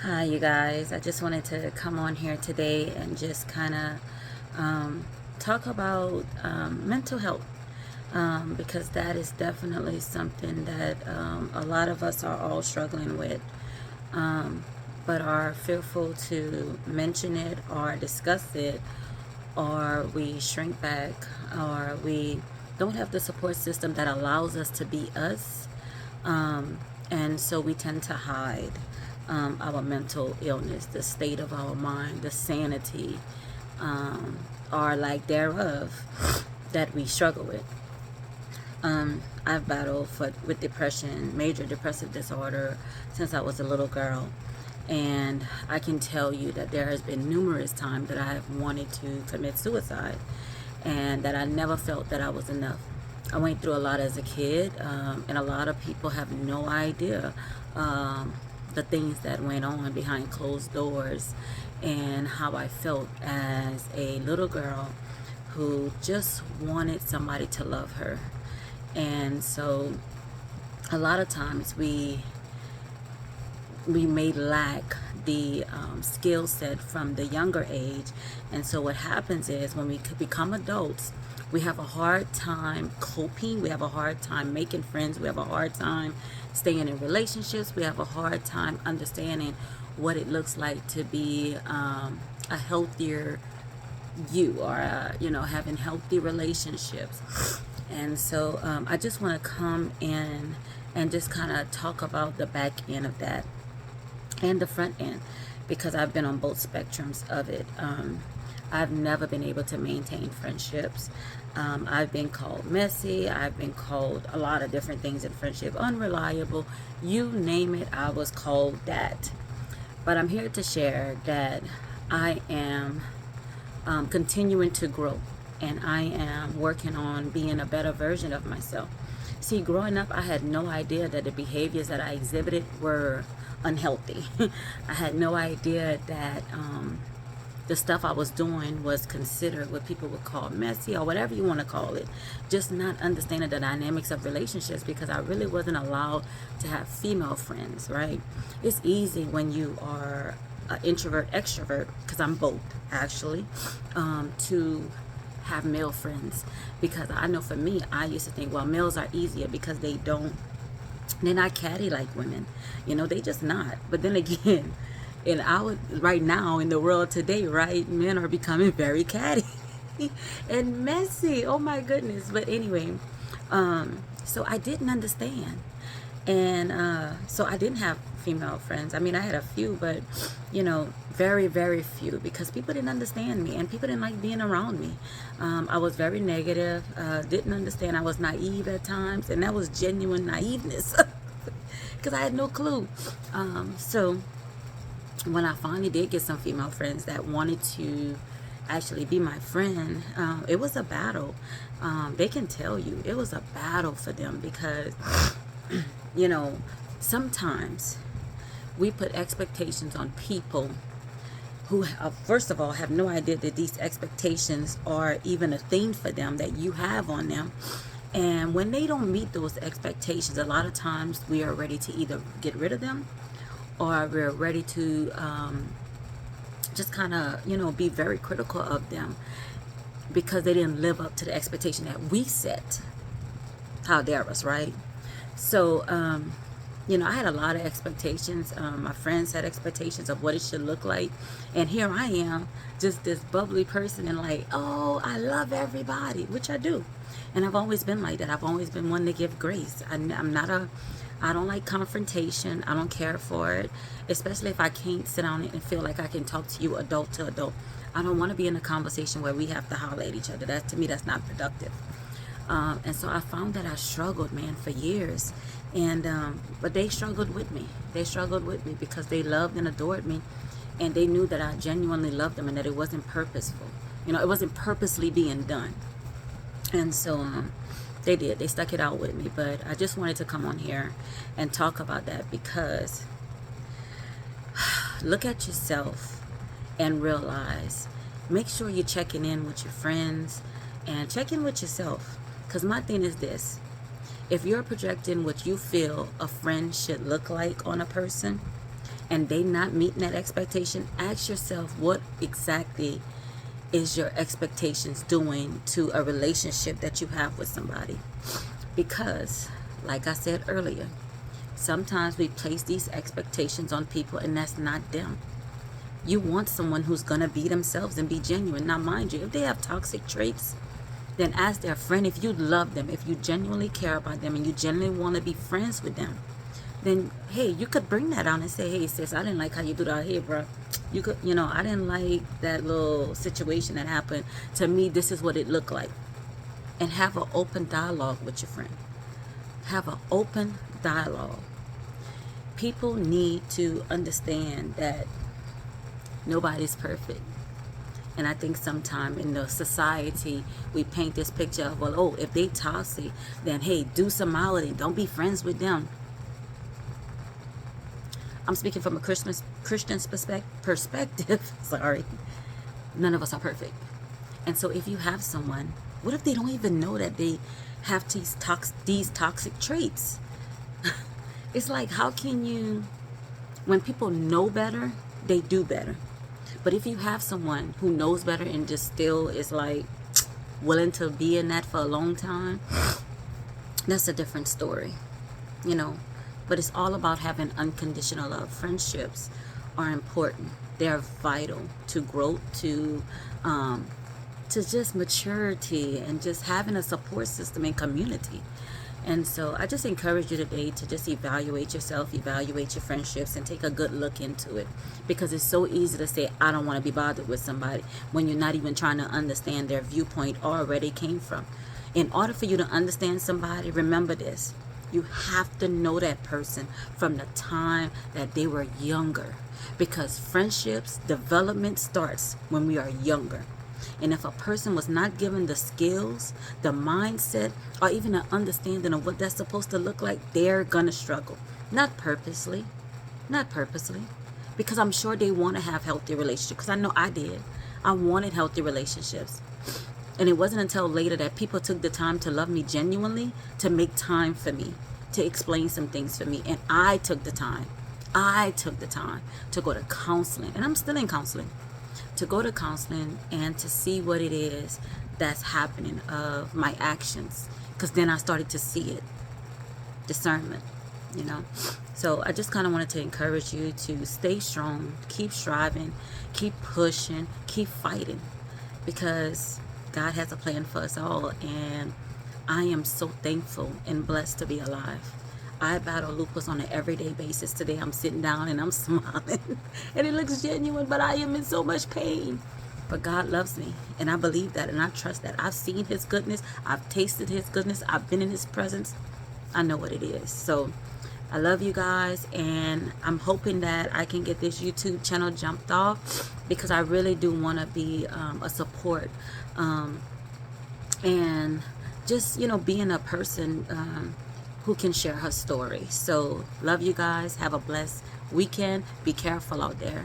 Hi, you guys. I just wanted to come on here today and just kind of talk about mental health because that is definitely something that a lot of us are all struggling with, but are fearful to mention it or discuss it, or we shrink back, or we don't have the support system that allows us to be us. And so we tend to hide our mental illness, the state of our mind, the sanity, or lack thereof that we struggle with. I've battled with depression, major depressive disorder, since I was a little girl. And I can tell you that there has been numerous times that I have wanted to commit suicide and that I never felt that I was enough. I went through a lot as a kid, and a lot of people have no idea the things that went on behind closed doors and how I felt as a little girl who just wanted somebody to love her. And so a lot of times we may lack the skill set from the younger age. And so what happens is when we become adults, we have a hard time coping. We have a hard time making friends. We have a hard time staying in relationships. We have a hard time understanding what it looks like to be a healthier you, or having healthy relationships. And so I just want to come in and just kind of talk about the back end of that and the front end, because I've been on both spectrums of it. I've never been able to maintain friendships. I've been called messy. I've been called a lot of different things in friendship, unreliable, you name it, I was called that. But I'm here to share that I am continuing to grow, and I am working on being a better version of myself. See, growing up, I had no idea that the behaviors that I exhibited were unhealthy. I had no idea that the stuff I was doing was considered what people would call messy, or whatever you want to call it. Just not understanding the dynamics of relationships, because I really wasn't allowed to have female friends, right? It's easy when you are an introvert, extrovert, because I'm both actually, to have male friends, because I know for me, I used to think, well, males are easier because they're not catty like women, they just not. But then again, right now in the world today, right, men are becoming very catty and messy. Oh my goodness. But anyway, so I didn't understand, and so I didn't have female friends. I mean, I had a few, but very, very few, because people didn't understand me and people didn't like being around me. I was very negative, didn't understand. I was naive at times, and that was genuine naiveness because I had no clue. So when I finally did get some female friends that wanted to actually be my friend, it was a battle. They can tell you it was a battle for them, because you know, sometimes we put expectations on people who, first of all, have no idea that these expectations are even a thing for them that you have on them. And when they don't meet those expectations, a lot of times we are ready to either get rid of them, or we're ready to just kind of, be very critical of them because they didn't live up to the expectation that we set. How dare us, right? So, I had a lot of expectations. My friends had expectations of what it should look like. And here I am, just this bubbly person, and like, oh, I love everybody, which I do. And I've always been like that. I've always been one to give grace. I don't like confrontation. I don't care for it, especially if I can't sit down and feel like I can talk to you adult to adult. I don't want to be in a conversation where we have to holler at each other. That, to me, that's not productive. And so I found that I struggled, man, for years. And but they struggled with me. They struggled with me because they loved and adored me, and they knew that I genuinely loved them and that it wasn't purposeful. It wasn't purposely being done. And so they did. They stuck it out with me. But I just wanted to come on here and talk about that, because look at yourself and realize, make sure you're checking in with your friends and check in with yourself. Because my thing is this: if you're projecting what you feel a friend should look like on a person, and they not meeting that expectation, ask yourself, what exactly is your expectations doing to a relationship that you have with somebody? Because, like I said earlier, sometimes we place these expectations on people and that's not them. You want someone who's going to be themselves and be genuine. Now, mind you, if they have toxic traits, then as their friend, if you love them, if you genuinely care about them and you genuinely want to be friends with them, then hey, you could bring that on and say, hey sis, I didn't like how you do that here, bro. You could, I didn't like that little situation that happened. To me, this is what it looked like. And have an open dialogue with your friend. Have an open dialogue. People need to understand that nobody's perfect. And I think sometime in the society, we paint this picture of, well, oh, if they toxic, then hey, do some mality. Don't be friends with them. I'm speaking from a Christian perspective. Sorry. None of us are perfect. And so if you have someone, what if they don't even know that they have these toxic traits? It's like, how can you, when people know better, they do better. But if you have someone who knows better and just still is like willing to be in that for a long time, that's a different story, But it's all about having unconditional love. Friendships are important. They are vital to growth, to just maturity, and just having a support system and community. And so I just encourage you today to just evaluate yourself, evaluate your friendships, and take a good look into it. Because it's so easy to say, I don't want to be bothered with somebody, when you're not even trying to understand their viewpoint or where they came from. In order for you to understand somebody, remember this. You have to know that person from the time that they were younger. Because friendships, development starts when we are younger. And if a person was not given the skills, the mindset, or even an understanding of what that's supposed to look like, they're going to struggle. Not purposely. Because I'm sure they want to have healthy relationships. Because I know I did. I wanted healthy relationships. And it wasn't until later that people took the time to love me genuinely, to make time for me, to explain some things for me. And I took the time. To go to counseling. And I'm still in counseling. To go to counseling and to see what it is that's happening of my actions. Because then I started to see it. Discernment, So I just kind of wanted to encourage you to stay strong, keep striving, keep pushing, keep fighting. Because God has a plan for us all. And I am so thankful and blessed to be alive. I battle lupus on an everyday basis. Today I'm sitting down and I'm smiling. And it looks genuine, but I am in so much pain. But God loves me. And I believe that and I trust that. I've seen his goodness. I've tasted his goodness. I've been in his presence. I know what it is. So I love you guys. And I'm hoping that I can get this YouTube channel jumped off. Because I really do want to be a support. And just, being a person who can share her story. So love you guys. Have a blessed weekend. Be careful out there.